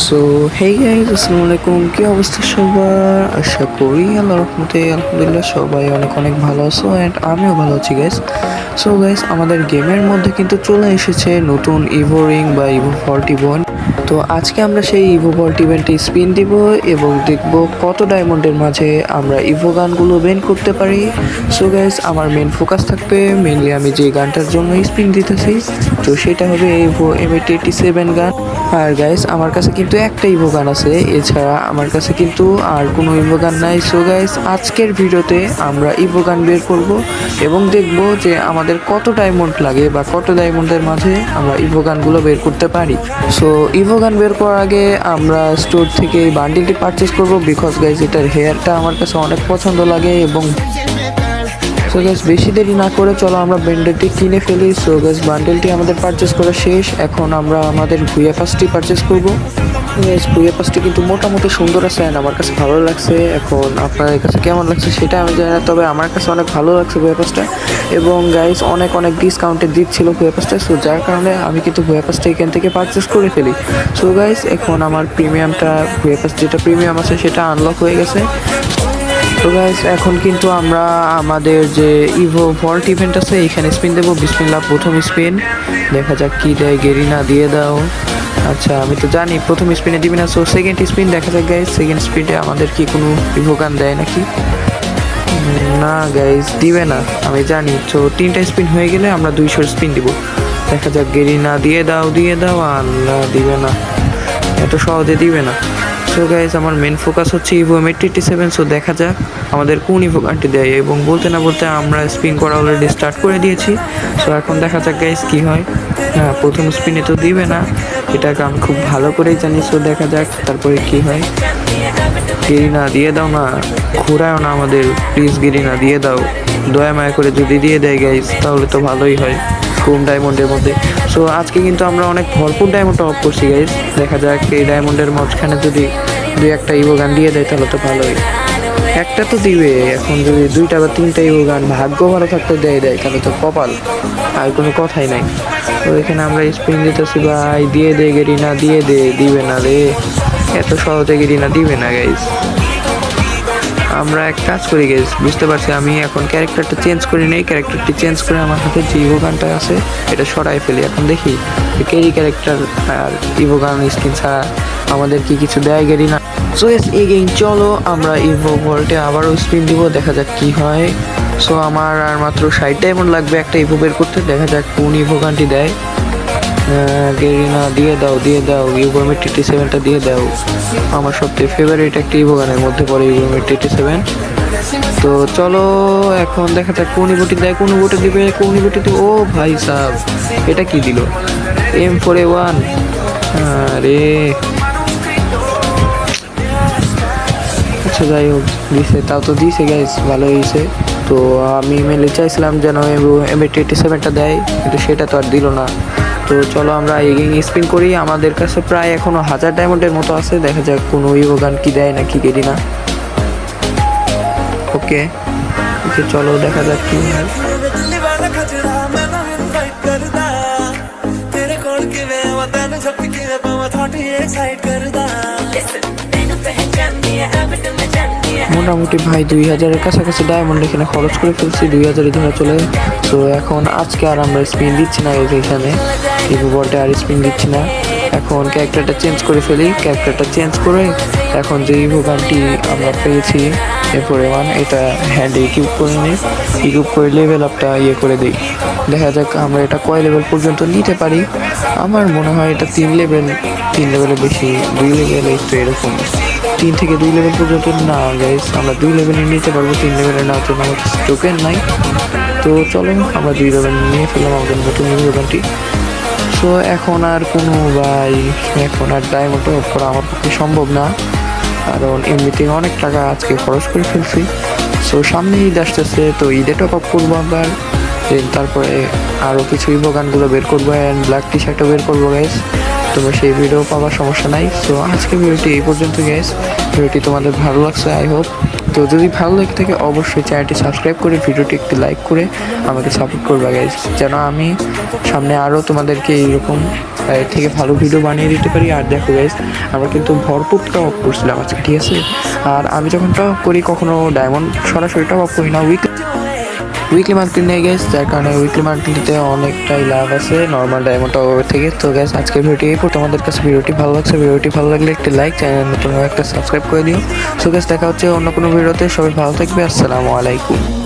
So hey guys, আসসালামু আলাইকুম। কি অবস্থা সবার? আশা করি আল্লাহর রহমতে আলহামদুলিল্লাহ সবাই অনেক অনেক ভালো আছো অ্যান্ড আমিও ভালো আছি গাইস। সো গাইস, আমাদের গেমের মধ্যে কিন্তু চলে এসেছে নতুন ইভো রিং বা ইভো 41। তো আজকে আমরা সেই ইভো 41টি স্পিন দিব এবং দেখব কত ডায়মন্ডের মাঝে আমরা ইভো গানগুলো বেন করতে পারি। সো গাইস, আমার মেন ফোকাস থাকবে মেনলি আমি যে গানটার জন্য স্পিন দিতেছি, তো সেটা হবে ইভো M87 গান। আর গাইস, আমার কাছে কিন্তু একটা ইভো গান আছে, এছাড়া আমার কাছে কিন্তু আর কোনো ইভো গান নাই। সো গাইস, আজকের ভিডিওতে আমরা ইভো গান বের করব এবং দেখব যে আমাদের কত ডায়মন্ড লাগে বা কত ডায়মন্ডের মাঝে আমরা ইভো গানগুলো বের করতে পারি। সো ইভো গান বের করার আগে আমরা স্টোর থেকে এই বান্ডিলটি পারচেস করব, বিকজ গাইস এটার হেয়ারটা আমার কাছে অনেক পছন্দ লাগে। এবং সো গাইস, বেশি দেরি না করে চলো আমরা বান্ডেলটি কিনে ফেলি। সো গাইস, বান্ডেলটি আমাদের পারচেস করা শেষ। এখন আমরা আমাদের ভুয়া পাসটি পারচেস করব। গাইস, ভুয়া পাসটি কিন্তু মোটামুটি সুন্দর আছে এন্ড আমার কাছে ভালো লাগছে। এখন আপনাদের কাছে কেমন লাগছে সেটা আমি জানি না, তবে আমার কাছে অনেক ভালো লাগছে ভুয়া পাসটা। এবং গাইস, অনেক অনেক ডিসকাউন্টে দিচ্ছিল ভুয়া পাসটা, সো যার কারণে আমি কিন্তু ভুয়া পাসটা এখান থেকে পারচেস করে ফেলি। সো গাইস, এখন আমার প্রিমিয়ামটা ভুয়া পাস যেটা প্রিমিয়াম আছে সেটা আনলক হয়ে গেছে। তো গাইস, এখন কিন্তু আমরা আমাদের যে ইভো ভল্ট ইভেন্ট আছে এখানে স্পিন দেবো। বিসমিল্লাহ, প্রথম স্পিন, দেখা যাক কি দেয়। গেরিনা দিয়ে দাও। আচ্ছা, আমি তো জানি প্রথম স্পিনে দিবি না, সো সেকেন্ড স্পিন দেখা যাক গাইস। সেকেন্ড স্পিনে আমাদের কি কোনো ইভো গান দেয় নাকি? না গাইস, দিবে না, আমি জানি। তো তিনটা স্পিন হয়ে গেলে আমরা 200 স্পিন দিব। দেখা যাক, গেরিনা দিয়ে দাও, দিয়ে দাও। আল্লাহ, দিবে না, এত সহজে দিবে না। সো গাইস, আমার মেন ফোকাস হচ্ছে ইভো M87। সো দেখা যাক আমাদের কোন ইভো গানটি দেয়। এবং বলতে না বলতে আমরা স্পিন করা অলরেডি স্টার্ট করে দিয়েছি। সো এখন দেখা যাক গাইস কি হয়। হ্যাঁ, প্রথম স্পিনে তো দিবে না, এটাকে আমি খুব ভালো করেই জানি। সো দেখা যাক তারপরে কি হয়। গেরিনা দিয়ে দাও না, ঘোরাও না আমাদের, প্লিজ গেরিনা দিয়ে দাও। দয়া মায়া করে যদি দিয়ে দেয় গাইস তাহলে তো ভালোই হয় কম ডায়মন্ডের মধ্যে। সো আজকে কিন্তু আমরা অনেক ভরপুর ডায়মন্ড অফ করছি গাইস। দেখা যাক এই ডায়মন্ডের মাঝখানে যদি দুই একটা ইভো গান দিয়ে দেয় তাহলে তো ভালোই। একটা তো দিবে, এখন যদি দুইটা বা তিনটা ইভো গান ভাগ্য ভালো থাকতে দেয় তাহলে তো কপাল, আর কোনো কথাই নাই। তো এখানে আমরা স্পিন দিতেছি ভাই, দিয়ে দে গেরিনা, দিয়ে দে। দিবে না রে, এত সহজে গেরিনা দিবে না গাইস। আমরা এক কাজ করি গাইস, বুঝতে পারছি আমি এখন ক্যারেক্টারটা চেঞ্জ করি নেই। ক্যারেক্টারটি চেঞ্জ করে আমার হাতে যে ইভো গানটা আছে এটা সরাই ফেলি। এখন দেখি কেরি ক্যারেক্টার আর ইভো গান স্কিন ছাড়া আমাদের কি কিছু দেয় গেরিনা। সো এস এগেইন চলো আমরা ইভো ভল্টে আবারও স্পিন দিব, দেখা যাক কি হয়। সো আমার আর মাত্র 60 ডায়মন্ড লাগবে একটা ইভো বের করতে। দেখা যাক কোন ইভো গানটি দেয়। গেরিনা দিয়ে দাও, দিয়ে দাও। ইভো M87টা দিয়ে দাও, আমার সবচেয়ে ফেভারিট একটা ইভো গানের মধ্যে পড়ে ইভো M87। তো চলো এখন দেখা যাক কোন ইভোটি দেয়, কোন ইভোটি দিবে, কোন ইভোটি দিবে। ও ভাই সাব, এটা কি দিল? M4A1। আরে আচ্ছা, যাই হোক, দিছে, তাও তো দিছে গাইস, ভালো হয়েছে। তো আমি মেনলি চাইছিলাম যেন M87টা দেয়, কিন্তু সেটা তো আর দিল না। তো চলো আমরা এগিয়ে স্পিন করি। আমাদের কাছে প্রায় এখনো 1000 ডায়মন্ডের মতো আছে। দেখা যাক কোনো ইভো গান কি দেয় নাকি গেরিনা। ওকে ওকে, চলো দেখা যাক কি হয়। মোটামুটি ভাই 2000-এর কাছাকাছি ডায়মন্ড এখানে খরচ করে ফেলছি, 2000-ই ধরা চলে। তো এখন আজকে আর আমরা স্পিন দিচ্ছি না এখানে, ইভো বলটা আর স্পিন দিচ্ছি না। এখন ক্যারেক্টারটা চেঞ্জ করে ফেলি। ক্যারেক্টারটা চেঞ্জ করে এখন যে ইভো গানটি আমরা পেয়েছি M4A1, এটা হ্যান্ডে ইকুইপ করে নিই। ইকুইপ করে লেভেল আপটা করে দিই। দেখা যাক আমরা এটা কয় লেভেল পর্যন্ত নিতে পারি। আমার মনে হয় এটা 3 লেভেলের বেশি, 2 লেভেল, এই তো এরকম 3 থেকে 2 লেভেল পর্যন্ত না গাইস, আমরা 2 লেভেলে নিতে পারবো। 3 লেভেলে না, তো আমার টোকেন নাই। তো চলো আমরা 2 লেভেল নিয়ে ফেললাম আমাদের নতুন ইভো গানটি। সো এখন আর কোনো ভাই, এখন আর ডায়মন্ড অফ করা আমার পক্ষে সম্ভব না, কারণ এমনিতে অনেক টাকা আজকে খরচ করে ফেলছি। সো সামনে ঈদ আসতেছে, তো ঈদে টপ আপ করবো আবার। দেন তারপরে আরও কিছু ইভো গানগুলো বের করবো অ্যান্ড ব্ল্যাক টি শার্টও বের করবো গাইস। তোমরা সেই ভিডিও পাওয়ার সমস্যা নাই। সো আজকে ভিডিওটি এই পর্যন্ত গাইস। ভিডিওটি তোমাদের ভালো লাগছে আই হোপ। তো যদি ভালো লেগে থাকে অবশ্যই চ্যানেলটি সাবস্ক্রাইব করে ভিডিওটি একটি লাইক করে আমাকে সাপোর্ট করবে গাইস, যেন আমি সামনে আরও তোমাদেরকে এইরকম এর থেকে ভালো ভিডিও বানিয়ে দিতে পারি। আর দেখো গাইস, আমরা কিন্তু ভরপুর টপ আপ করছিলাম আজকে, ঠিক আছে। আর আমি যখন টপ আপ করি কখনো ডায়মন্ড সরাসরি টপ আপ করি না, উইকলি মান্থলি নিয়ে গেছে, যার কারণে উইকলি মান্থলিতে অনেকটাই লাভ আছে নর্মাল ডায়মন্ড টপ আপের থেকে। তো গ্যাস আজকের ভিডিওটি এই পর্যন্ত। তোমাদের কাছে ভিডিওটি ভালো লাগছে, ভিডিওটি ভালো লাগলে একটি লাইক, চ্যানেল নতুন একটা সাবস্ক্রাইব করে দিও। সো গ্যাস দেখা হচ্ছে অন্য কোনো ভিডিওতে। সবাই ভালো থাকবে, আসসালামু আলাইকুম।